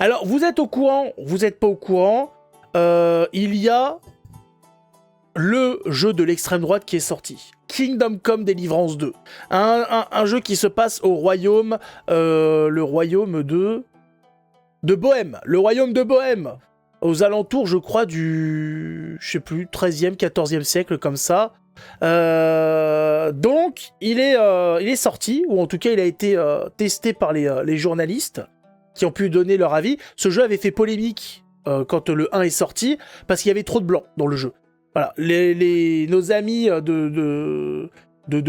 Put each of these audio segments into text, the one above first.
Alors, vous êtes au courant, vous n'êtes pas au courant, il y a le jeu de l'extrême droite qui est sorti. Kingdom Come Deliverance 2. Un jeu qui se passe au royaume, le royaume de Bohème. Le royaume de Bohème. Aux alentours, je crois, du, je sais plus, 13e, 14e siècle, comme ça. Donc, il est sorti, ou en tout cas, il a été testé par les journalistes qui ont pu donner leur avis. Ce jeu avait fait polémique quand le 1 est sorti, parce qu'il y avait trop de blancs dans le jeu. Voilà, nos amis de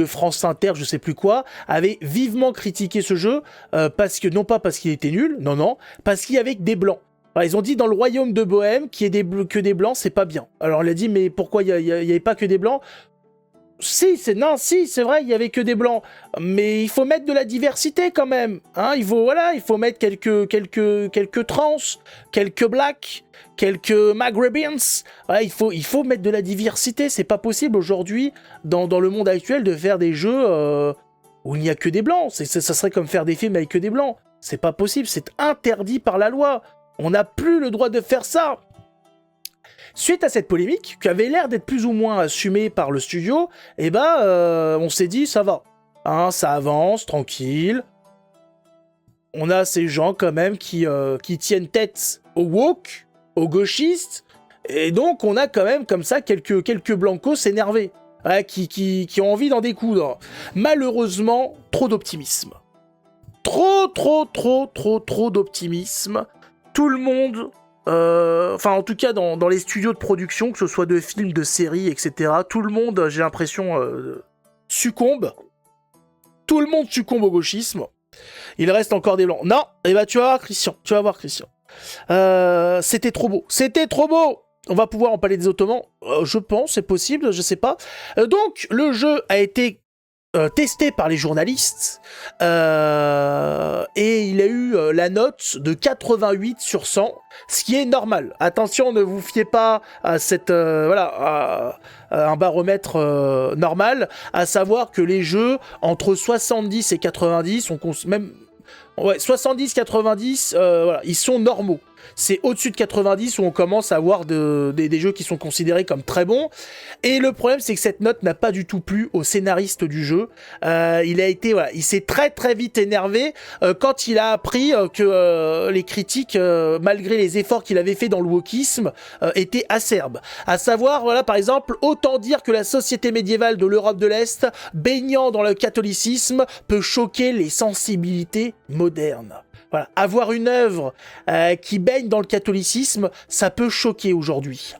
France Inter, je sais plus quoi, avaient vivement critiqué ce jeu, parce que, non pas parce qu'il était nul, non, parce qu'il y avait que des blancs. Alors, ils ont dit dans le royaume de Bohème qu'il y ait que des blancs, c'est pas bien. Alors on a dit, mais pourquoi il y avait pas que des blancs ? Si, c'est vrai, il y avait que des blancs, mais il faut mettre de la diversité quand même, hein. Il faut mettre quelques trans, quelques blacks, quelques maghrébins. Voilà, il faut mettre de la diversité. C'est pas possible aujourd'hui dans le monde actuel de faire des jeux où il n'y a que des blancs. Ça serait comme faire des films avec que des blancs. C'est pas possible, c'est interdit par la loi. On n'a plus le droit de faire ça. Suite à cette polémique, qui avait l'air d'être plus ou moins assumée par le studio, on s'est dit, ça va. Hein, ça avance, tranquille. On a ces gens quand même qui tiennent tête aux woke, aux gauchistes, et donc on a quand même comme ça quelques blancos énervés, hein, qui ont envie d'en découdre. Malheureusement, trop d'optimisme. Trop d'optimisme. Tout le monde... en tout cas dans les studios de production, que ce soit de films, de séries, etc., tout le monde, j'ai l'impression, succombe. Tout le monde succombe au gauchisme. Il reste encore des blancs. Non, tu vas voir Christian. C'était trop beau. On va pouvoir en parler des Ottomans, je pense, c'est possible, je sais pas. Donc, le jeu a été testé par les journalistes et il a eu la note de 88 sur 100, ce qui est normal. Attention, ne vous fiez pas à cette à un baromètre normal, à savoir que les jeux entre 70 et 90 70-90, ils sont normaux. C'est au-dessus de 90 où on commence à avoir des jeux qui sont considérés comme très bons. Et le problème, c'est que cette note n'a pas du tout plu au scénariste du jeu. Il s'est très très vite énervé quand il a appris que les critiques, malgré les efforts qu'il avait fait dans le wokisme, étaient acerbes. À savoir, par exemple, autant dire que la société médiévale de l'Europe de l'Est, baignant dans le catholicisme, peut choquer les sensibilités modernes. Voilà, avoir une œuvre qui baigne dans le catholicisme, ça peut choquer aujourd'hui.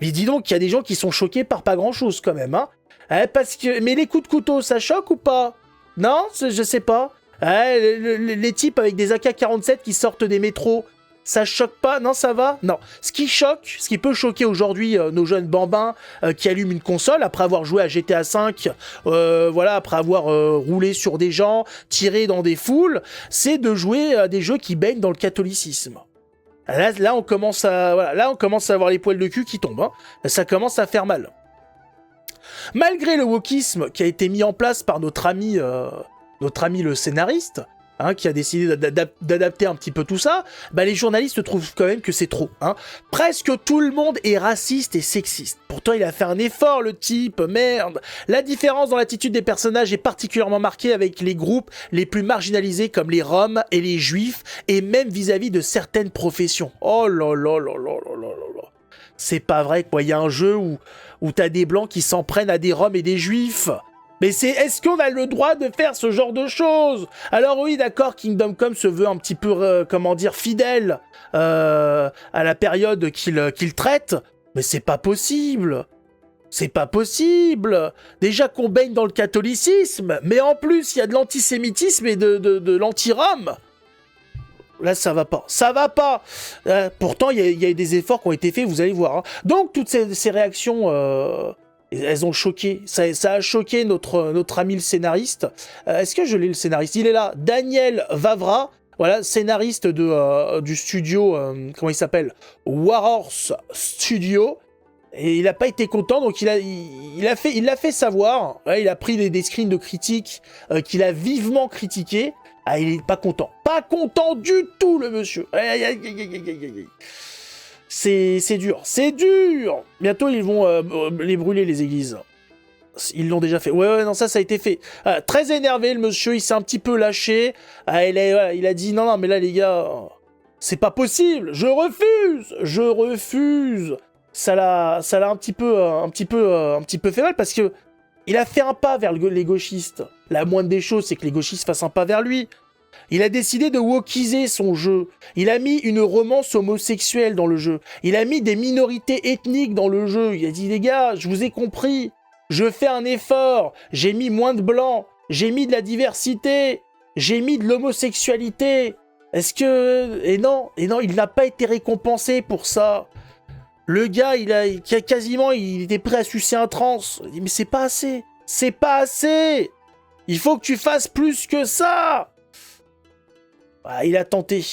Mais dis donc, il y a des gens qui sont choqués par pas grand-chose quand même, hein. Mais les coups de couteau, ça choque ou pas ? Non, je sais pas. Les types avec des AK-47 qui sortent des métros, ça choque pas? Non, ça va? Non. Ce qui peut choquer aujourd'hui nos jeunes bambins qui allument une console après avoir joué à GTA V, après avoir roulé sur des gens, tiré dans des foules, c'est de jouer à des jeux qui baignent dans le catholicisme. Là, on commence à avoir les poils de cul qui tombent, hein. Ça commence à faire mal. Malgré le wokisme qui a été mis en place par notre ami le scénariste, hein, qui a décidé d'adapter un petit peu tout ça, les journalistes trouvent quand même que c'est trop. Hein. Presque tout le monde est raciste et sexiste. Pourtant, il a fait un effort, le type, merde. La différence dans l'attitude des personnages est particulièrement marquée avec les groupes les plus marginalisés comme les Roms et les Juifs, et même vis-à-vis de certaines professions. Oh là là là là là là là. C'est pas vrai, quoi. Il y a un jeu où t'as des Blancs qui s'en prennent à des Roms et des Juifs. Mais est-ce qu'on a le droit de faire ce genre de choses? Alors oui, d'accord, Kingdom Come se veut un petit peu, fidèle à la période qu'il traite, mais c'est pas possible. C'est pas possible. Déjà qu'on baigne dans le catholicisme, mais en plus, il y a de l'antisémitisme et de l'anti-Rome. Là, ça va pas. Ça va pas. Pourtant, il y a des efforts qui ont été faits, vous allez voir. Hein. Donc, toutes ces réactions... elles ont choqué, ça a choqué notre ami le scénariste. Est-ce que je l'ai le scénariste? Il est là, Daniel Vavra, voilà, scénariste du studio, comment il s'appelle? Warhorse Studio. Et il n'a pas été content, donc il l'a fait savoir. Ouais, il a pris des screens de critiques qu'il a vivement critiqués. Ah, il est pas content. Pas content du tout, le monsieur. Aïe, aïe, aïe, aïe, aïe, aïe, aïe. C'est dur, c'est dur. Bientôt, ils vont les brûler, les églises. Ils l'ont déjà fait. Ouais, non, ça a été fait. Très énervé, le monsieur, il s'est un petit peu lâché. Il a dit, non, mais là, les gars, c'est pas possible. Je refuse. Ça l'a un petit peu fait mal parce que il a fait un pas vers les gauchistes. La moindre des choses, c'est que les gauchistes fassent un pas vers lui. Il a décidé de wokiser son jeu. Il a mis une romance homosexuelle dans le jeu. Il a mis des minorités ethniques dans le jeu. Il a dit, les gars, je vous ai compris. Je fais un effort. J'ai mis moins de blancs. J'ai mis de la diversité. J'ai mis de l'homosexualité. Est-ce que... Et non, il n'a pas été récompensé pour ça. Le gars, il était prêt à sucer un trans. Il dit, mais c'est pas assez. C'est pas assez. Il faut que tu fasses plus que ça. Ah, il a tenté.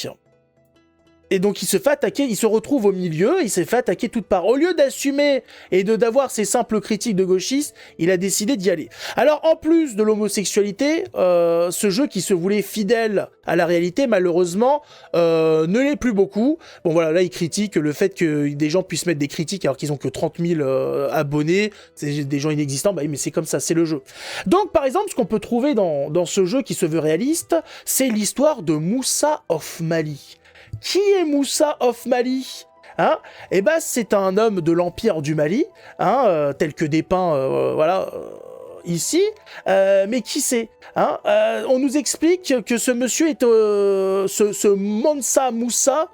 Et donc il se fait attaquer, il se retrouve au milieu, il s'est fait attaquer toutes parts. Au lieu d'assumer et d'avoir ses simples critiques de gauchistes, il a décidé d'y aller. Alors en plus de l'homosexualité, ce jeu qui se voulait fidèle à la réalité, malheureusement, ne l'est plus beaucoup. Bon voilà, là il critique le fait que des gens puissent mettre des critiques alors qu'ils ont que 30 000 abonnés, c'est des gens inexistants, bah oui, mais c'est comme ça, c'est le jeu. Donc par exemple, ce qu'on peut trouver dans ce jeu qui se veut réaliste, c'est l'histoire de Moussa of Mali. Qui est Moussa of Mali? Hein? Eh ben, c'est un homme de l'Empire du Mali, hein, tel que dépeint, ici. Mais qui c'est? Hein? On nous explique que ce monsieur est, ce Mansa Moussa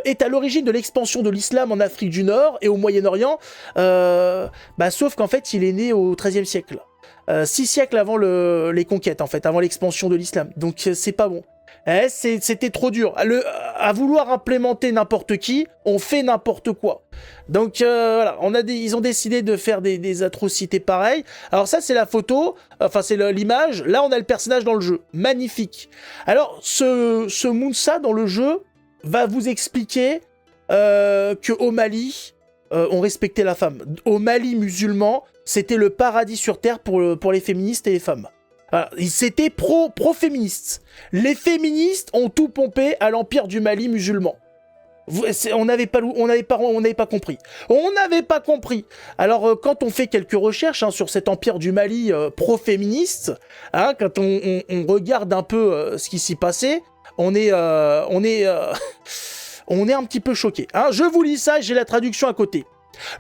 est à l'origine de l'expansion de l'islam en Afrique du Nord et au Moyen-Orient. Sauf qu'en fait, il est né au XIIIe siècle. 6 siècles avant les conquêtes, en fait, avant l'expansion de l'islam. Donc, c'est pas bon. C'était trop dur. À vouloir implémenter n'importe qui, on fait n'importe quoi. Donc voilà, ils ont décidé de faire des atrocités pareilles. Alors ça, c'est la photo, enfin c'est l'image. Là, on a le personnage dans le jeu. Magnifique. Alors, ce Moussa dans le jeu va vous expliquer qu'au Mali, on respectait la femme. Au Mali musulman, c'était le paradis sur terre pour les féministes et les femmes. C'était pro-féministes. Les féministes ont tout pompé à l'Empire du Mali musulman. On n'avait pas compris. On n'avait pas compris. Alors, quand on fait quelques recherches sur cet Empire du Mali pro-féministe, quand on regarde un peu ce qui s'y passait, on est un petit peu choqué. Je vous lis ça, j'ai la traduction à côté.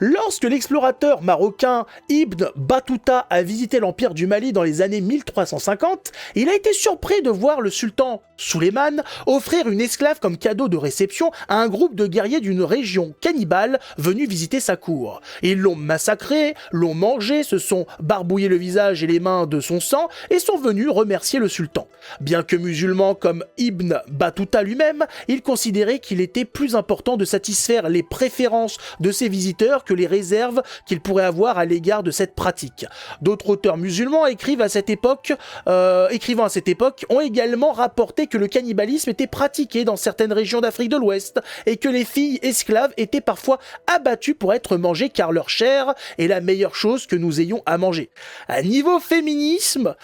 Lorsque l'explorateur marocain Ibn Battuta a visité l'Empire du Mali dans les années 1350, il a été surpris de voir le sultan Suleiman offrir une esclave comme cadeau de réception à un groupe de guerriers d'une région cannibale venus visiter sa cour. Ils l'ont massacré, l'ont mangé, se sont barbouillé le visage et les mains de son sang et sont venus remercier le sultan. Bien que musulman comme Ibn Battuta lui-même, il considérait qu'il était plus important de satisfaire les préférences de ses visiteurs que les réserves qu'il pourrait avoir à l'égard de cette pratique. D'autres auteurs musulmans écrivant à cette époque ont également rapporté que le cannibalisme était pratiqué dans certaines régions d'Afrique de l'Ouest et que les filles esclaves étaient parfois abattues pour être mangées car leur chair est la meilleure chose que nous ayons à manger. À niveau féminisme,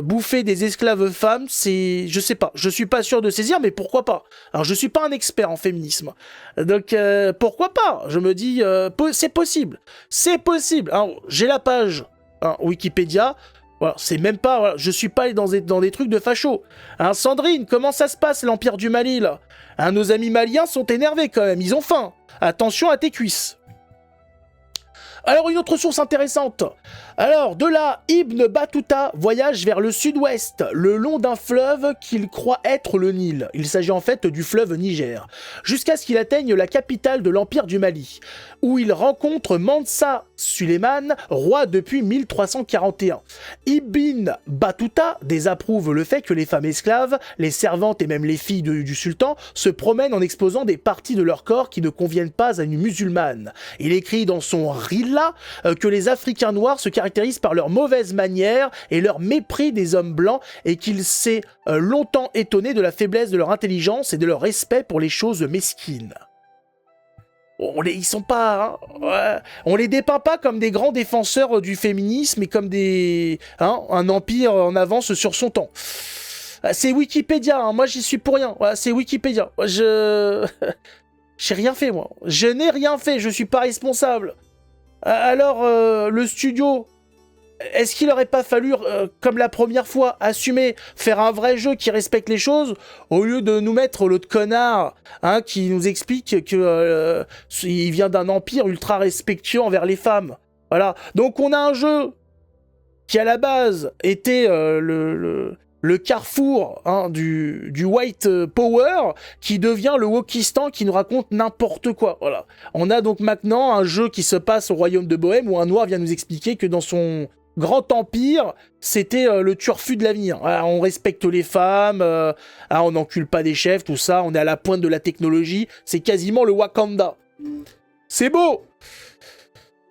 bouffer des esclaves femmes, je sais pas, je suis pas sûr de saisir, mais pourquoi pas? Alors je suis pas un expert en féminisme, donc pourquoi pas? Je me dis, c'est possible. Alors j'ai la page Wikipédia. Voilà, c'est même pas, voilà, je suis pas allé dans des trucs de facho. Sandrine, comment ça se passe l'Empire du Mali là? Nos amis maliens sont énervés quand même, ils ont faim. Attention à tes cuisses. Alors une autre source intéressante. Alors de là, Ibn Battuta voyage vers le sud-ouest, le long d'un fleuve qu'il croit être le Nil. Il s'agit en fait du fleuve Niger. Jusqu'à ce qu'il atteigne la capitale de l'Empire du Mali, où il rencontre Mansa Suleiman, roi depuis 1341. Ibn Battuta désapprouve le fait que les femmes esclaves, les servantes et même les filles du sultan se promènent en exposant des parties de leur corps qui ne conviennent pas à une musulmane. Il écrit dans son Rilla que les Africains noirs se caractérisent par leurs mauvaises manières et leur mépris des hommes blancs et qu'il s'est longtemps étonné de la faiblesse de leur intelligence et de leur respect pour les choses mesquines. Ils sont pas, hein, ouais, on les dépeint pas comme des grands défenseurs du féminisme et comme un empire en avance sur son temps. C'est Wikipédia, hein, moi j'y suis pour rien. Ouais, c'est Wikipédia. J'ai rien fait, moi. Je n'ai rien fait, je suis pas responsable. Alors, le studio, est-ce qu'il aurait pas fallu, comme la première fois, assumer, faire un vrai jeu qui respecte les choses, au lieu de nous mettre l'autre connard, hein, qui nous explique que il vient d'un empire ultra respectueux envers les femmes. Voilà. Donc on a un jeu qui à la base était le carrefour, hein, du white power, qui devient le wokistan qui nous raconte n'importe quoi. Voilà. On a donc maintenant un jeu qui se passe au royaume de Bohème où un noir vient nous expliquer que dans son grand empire, c'était le turfu de l'avenir. Voilà, on respecte les femmes, on n'encule pas des chefs, tout ça, on est à la pointe de la technologie, c'est quasiment le Wakanda. C'est beau.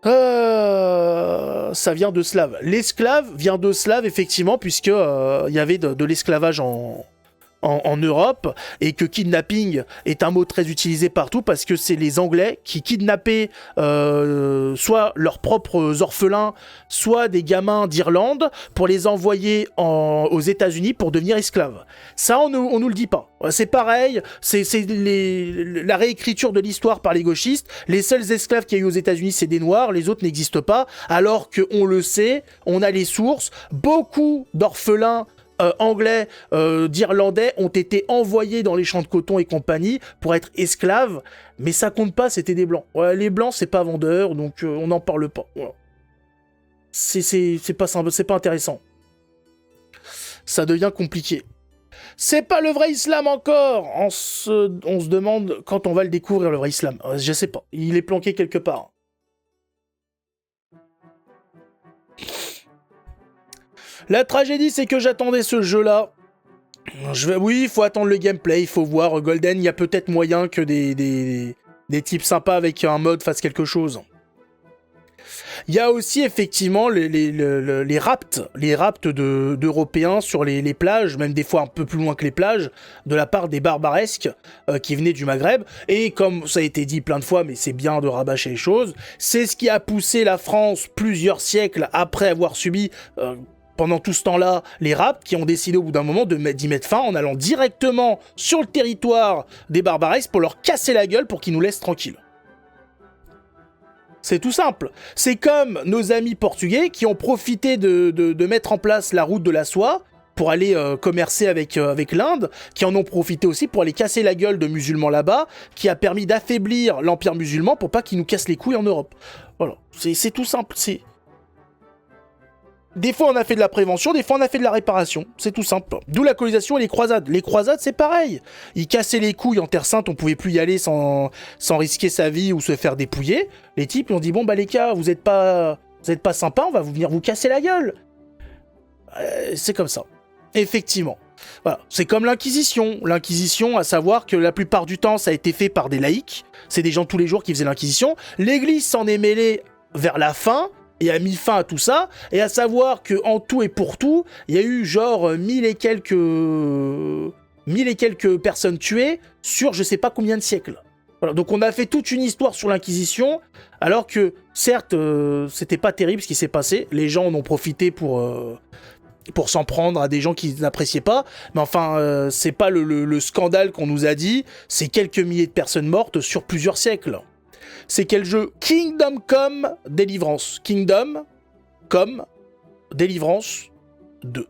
Ça vient de slave. L'esclave vient de slave, effectivement, puisque y avait de l'esclavage en Europe, et que kidnapping est un mot très utilisé partout parce que c'est les Anglais qui kidnappaient soit leurs propres orphelins, soit des gamins d'Irlande pour les envoyer aux États-Unis pour devenir esclaves. Ça, on nous le dit pas. C'est pareil, c'est la réécriture de l'histoire par les gauchistes. Les seuls esclaves qu'il y a eu aux États-Unis, c'est des Noirs, les autres n'existent pas, alors qu'on le sait, on a les sources. Beaucoup d'orphelins anglais, d'Irlandais ont été envoyés dans les champs de coton et compagnie pour être esclaves, mais ça compte pas, c'était des blancs. Ouais, les blancs, c'est pas vendeur, donc on n'en parle pas. Voilà. C'est pas simple, c'est pas intéressant. Ça devient compliqué. C'est pas le vrai islam encore. On se demande quand on va le découvrir, le vrai islam. Je sais pas, il est planqué quelque part. La tragédie, c'est que j'attendais ce jeu-là. Oui, il faut attendre le gameplay, il faut voir. Golden, il y a peut-être moyen que des types sympas avec un mode fassent quelque chose. Il y a aussi effectivement les rapts d'Européens sur les plages, même des fois un peu plus loin que les plages, de la part des barbaresques qui venaient du Maghreb. Et comme ça a été dit plein de fois, mais c'est bien de rabâcher les choses, c'est ce qui a poussé la France plusieurs siècles après avoir subi... pendant tout ce temps-là, les rapts qui ont décidé au bout d'un moment d'y mettre fin en allant directement sur le territoire des barbaresques pour leur casser la gueule pour qu'ils nous laissent tranquilles. C'est tout simple. C'est comme nos amis portugais qui ont profité de mettre en place la route de la soie pour aller commercer avec l'Inde, qui en ont profité aussi pour aller casser la gueule de musulmans là-bas, qui a permis d'affaiblir l'empire musulman pour pas qu'ils nous cassent les couilles en Europe. Voilà, c'est tout simple, Des fois, on a fait de la prévention, des fois, on a fait de la réparation. C'est tout simple. D'où la colonisation et les croisades. Les croisades, c'est pareil. Ils cassaient les couilles en Terre Sainte, on pouvait plus y aller sans risquer sa vie ou se faire dépouiller. Les types, ils ont dit, bon, bah les gars, vous êtes pas sympas, on va venir vous casser la gueule. C'est comme ça. Effectivement. Voilà. C'est comme l'Inquisition. L'Inquisition, à savoir que la plupart du temps, ça a été fait par des laïcs. C'est des gens tous les jours qui faisaient l'Inquisition. L'Église s'en est mêlée vers la fin, et a mis fin à tout ça, et à savoir que en tout et pour tout, il y a eu genre 1000 et quelques personnes tuées sur je sais pas combien de siècles. Voilà, donc on a fait toute une histoire sur l'Inquisition, alors que certes, c'était pas terrible ce qui s'est passé, les gens en ont profité pour s'en prendre à des gens qu'ils n'appréciaient pas, mais enfin, c'est pas le scandale qu'on nous a dit, c'est quelques milliers de personnes mortes sur plusieurs siècles. C'est quel jeu? Kingdom Come Deliverance. Kingdom Come Deliverance 2.